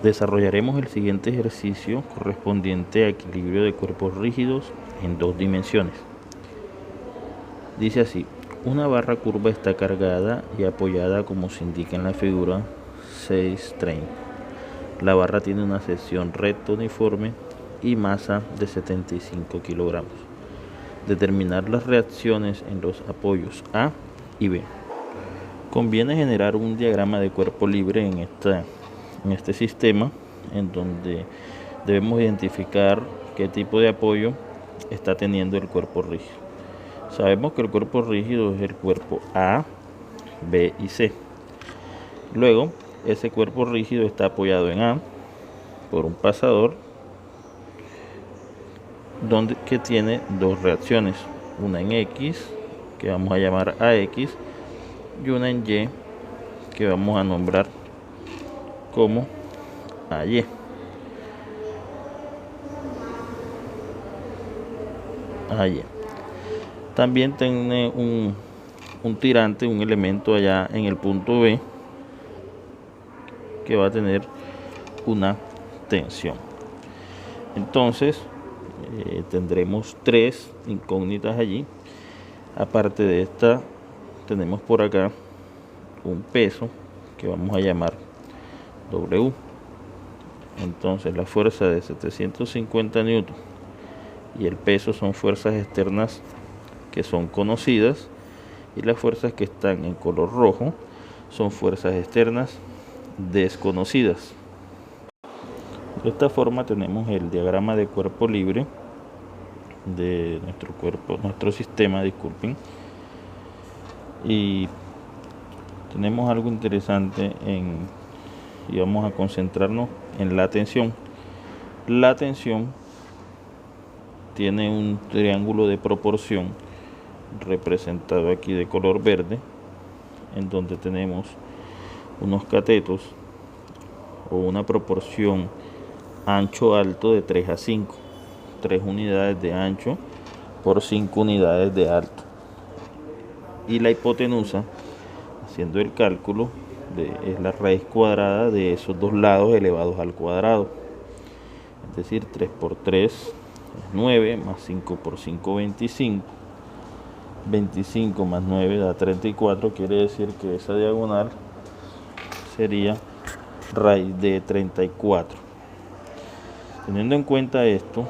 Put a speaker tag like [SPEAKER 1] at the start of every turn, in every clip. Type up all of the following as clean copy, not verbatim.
[SPEAKER 1] Desarrollaremos el siguiente ejercicio correspondiente a equilibrio de cuerpos rígidos en 2 dimensiones. Dice así: una barra curva está cargada y apoyada como se indica en la figura 6.30. La barra tiene una sección recta uniforme y masa de 75 kilogramos. Determinar las reacciones en los apoyos A y B. Conviene generar un diagrama de cuerpo libre en este sistema, en donde debemos identificar qué tipo de apoyo está teniendo el cuerpo rígido. Sabemos que el cuerpo rígido es el cuerpo A, B y C. Luego, ese cuerpo rígido está apoyado en A por un pasador que tiene 2 reacciones, una en X, que vamos a llamar AX, y una en Y, que vamos a nombrar como AY. También tiene un tirante, un elemento allá en el punto B, que va a tener una tensión. Entonces tendremos 3 incógnitas allí. Aparte de esta, tenemos por acá un peso que vamos a llamar W. Entonces la fuerza de 750 newton y el peso son fuerzas externas que son conocidas, y las fuerzas que están en color rojo son fuerzas externas desconocidas. De esta forma tenemos el diagrama de cuerpo libre de nuestro sistema, y tenemos algo interesante y vamos a concentrarnos en la tensión. La tensión tiene un triángulo de proporción representado aquí de color verde, en donde tenemos unos catetos o una proporción ancho-alto de 3 a 5, 3 unidades de ancho por 5 unidades de alto, y la hipotenusa, haciendo el cálculo, es la raíz cuadrada de esos 2 lados elevados al cuadrado, es decir, 3 por 3 es 9, más 5 por 5 25, 25 más 9 da 34, quiere decir que esa diagonal sería raíz de 34. Teniendo en cuenta esto,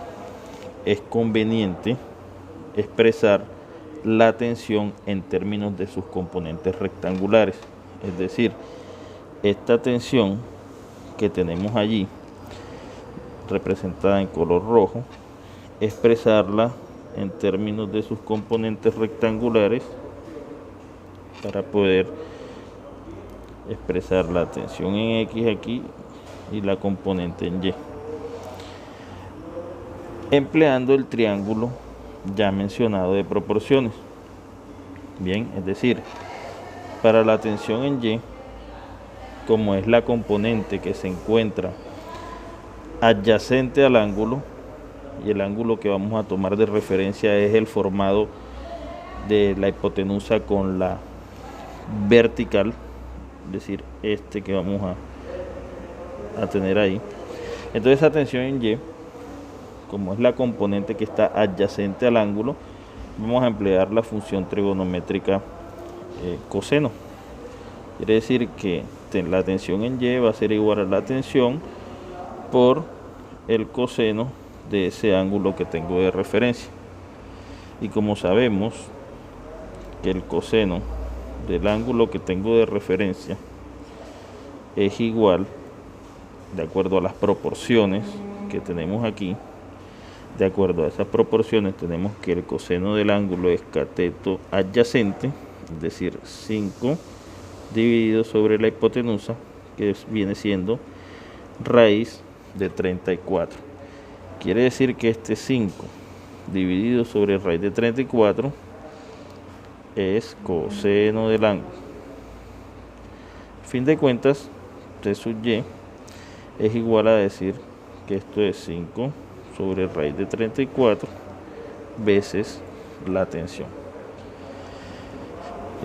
[SPEAKER 1] es conveniente expresar la tensión en términos de sus componentes rectangulares, es decir, esta tensión que tenemos allí representada en color rojo, expresarla en términos de sus componentes rectangulares para poder expresar la tensión en X aquí y la componente en Y, empleando el triángulo ya mencionado de proporciones. Bien, es decir, para la tensión en Y, como es la componente que se encuentra adyacente al ángulo, y el ángulo que vamos a tomar de referencia es el formado de la hipotenusa con la vertical, es decir, este que vamos a tener ahí. Entonces esa tensión en Y, como es la componente que está adyacente al ángulo, vamos a emplear la función trigonométrica coseno. Quiere decir que la tensión en Y va a ser igual a la tensión por el coseno de ese ángulo que tengo de referencia. Y como sabemos que el coseno del ángulo que tengo de referencia es igual, de acuerdo a las proporciones que tenemos aquí, de acuerdo a esas proporciones tenemos que el coseno del ángulo es cateto adyacente, es decir, 5 dividido sobre la hipotenusa, que viene siendo raíz de 34. Quiere decir que este 5 dividido sobre raíz de 34 es coseno del ángulo. A fin de cuentas, T sub Y es igual a decir que esto es 5 sobre raíz de 34 veces la tensión.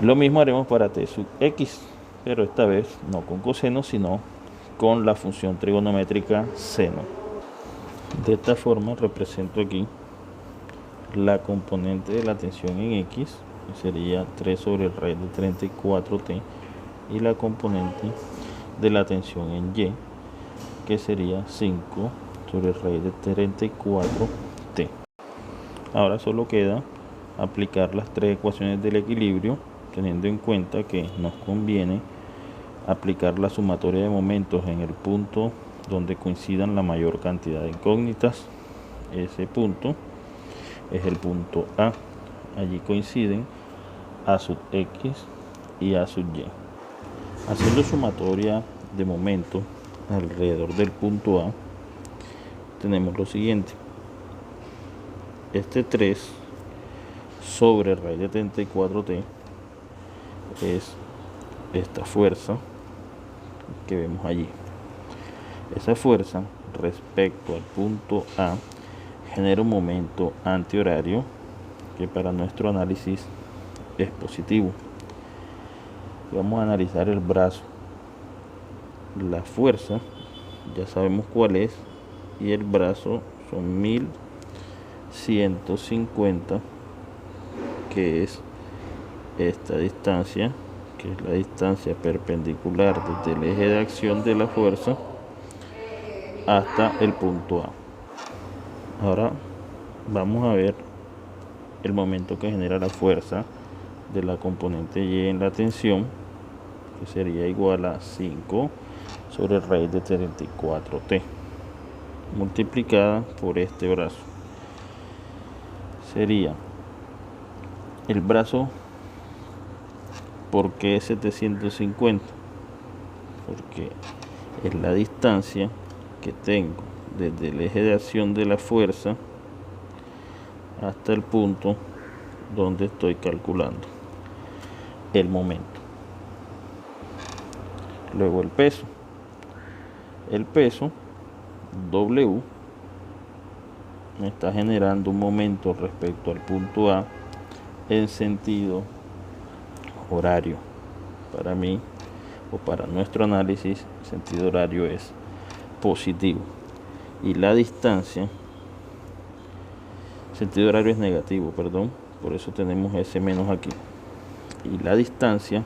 [SPEAKER 1] Lo mismo haremos para T sub X, pero esta vez no con coseno, sino con la función trigonométrica seno. De esta forma represento aquí la componente de la tensión en X, que sería 3 sobre raíz de 34t, y la componente de la tensión en Y, que sería 5 sobre raíz de 34t. Ahora solo queda aplicar las tres ecuaciones del equilibrio, teniendo en cuenta que nos conviene aplicar la sumatoria de momentos en el punto donde coincidan la mayor cantidad de incógnitas. Ese punto es el punto A. Allí coinciden A sub X y A sub Y. Haciendo sumatoria de momentos alrededor del punto A, tenemos lo siguiente: este 3 sobre raíz de 34t es esta fuerza que vemos allí. Esa fuerza respecto al punto A genera un momento antihorario que para nuestro análisis es positivo. Vamos a analizar el brazo. La fuerza ya sabemos cuál es, y el brazo son 1150, que es esta distancia, que es la distancia perpendicular desde el eje de acción de la fuerza hasta el punto A. Ahora vamos a ver el momento que genera la fuerza de la componente Y en la tensión, que sería igual a 5 sobre raíz de 34t multiplicada por este brazo. Sería el brazo. ¿Por qué 750? Porque es la distancia que tengo desde el eje de acción de la fuerza hasta el punto donde estoy calculando el momento. Luego el peso. El peso W me está generando un momento respecto al punto A en sentido horario. Para mí, o para nuestro análisis, el sentido horario es positivo, y la distancia, sentido horario es negativo, perdón, por eso tenemos ese menos aquí. Y la distancia,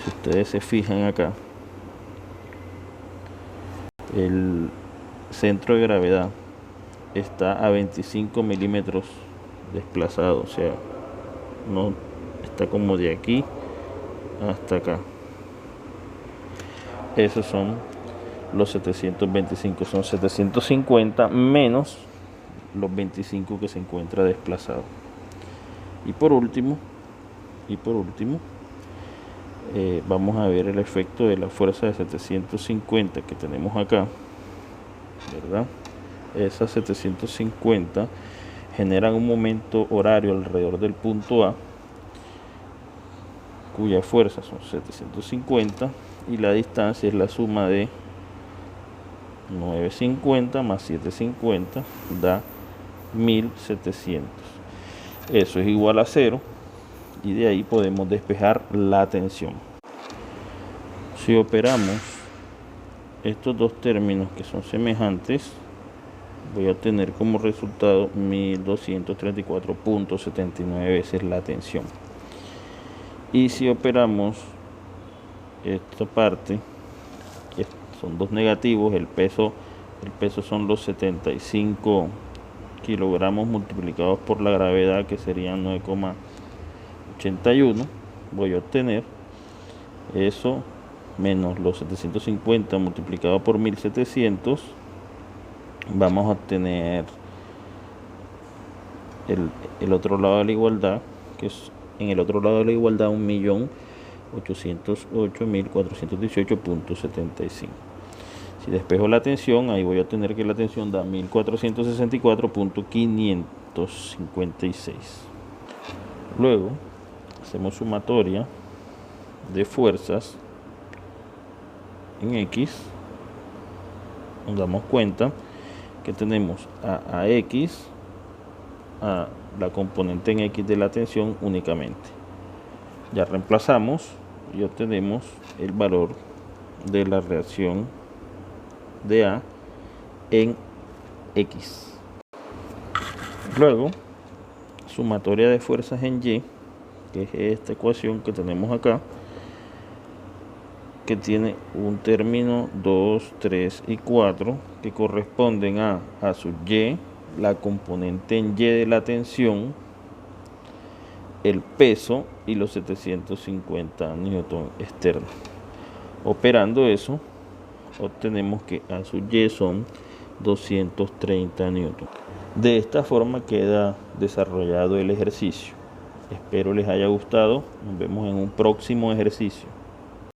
[SPEAKER 1] si ustedes se fijan acá, el centro de gravedad está a 25 milímetros desplazado, o sea, no está como de aquí hasta acá. Esos son los 725, son 750 menos los 25 que se encuentra desplazado. Y por último, vamos a ver el efecto de la fuerza de 750 que tenemos acá, ¿verdad? Esas 750 generan un momento horario alrededor del punto A, cuya fuerza son 750, y la distancia es la suma de 950 más 750, da 1700. Eso es igual a 0, y de ahí podemos despejar la tensión. Si operamos estos dos términos que son semejantes, voy a obtener como resultado 1234.79 veces la tensión. Y si operamos esta parte, que son dos negativos, el peso son los 75 kilogramos multiplicados por la gravedad, que serían 9,81, voy a obtener eso menos los 750 multiplicado por 1700. Vamos a obtener el otro lado de la igualdad, que es en el otro lado de la igualdad 1.808.418.75. Si despejo la tensión, ahí voy a tener que la tensión da 1.464.556. Luego hacemos sumatoria de fuerzas en X. Nos damos cuenta que tenemos a X, a la componente en X de la tensión únicamente. Ya reemplazamos y obtenemos el valor de la reacción de A en X. Luego, sumatoria de fuerzas en Y, que es esta ecuación que tenemos acá, que tiene un término 2, 3 y 4, que corresponden a sub Y, la componente en Y de la tensión, el peso y los 750 newton externos. Operando eso, obtenemos que A sub Y son 230 newton. De esta forma queda desarrollado el ejercicio. Espero les haya gustado. Nos vemos en un próximo ejercicio.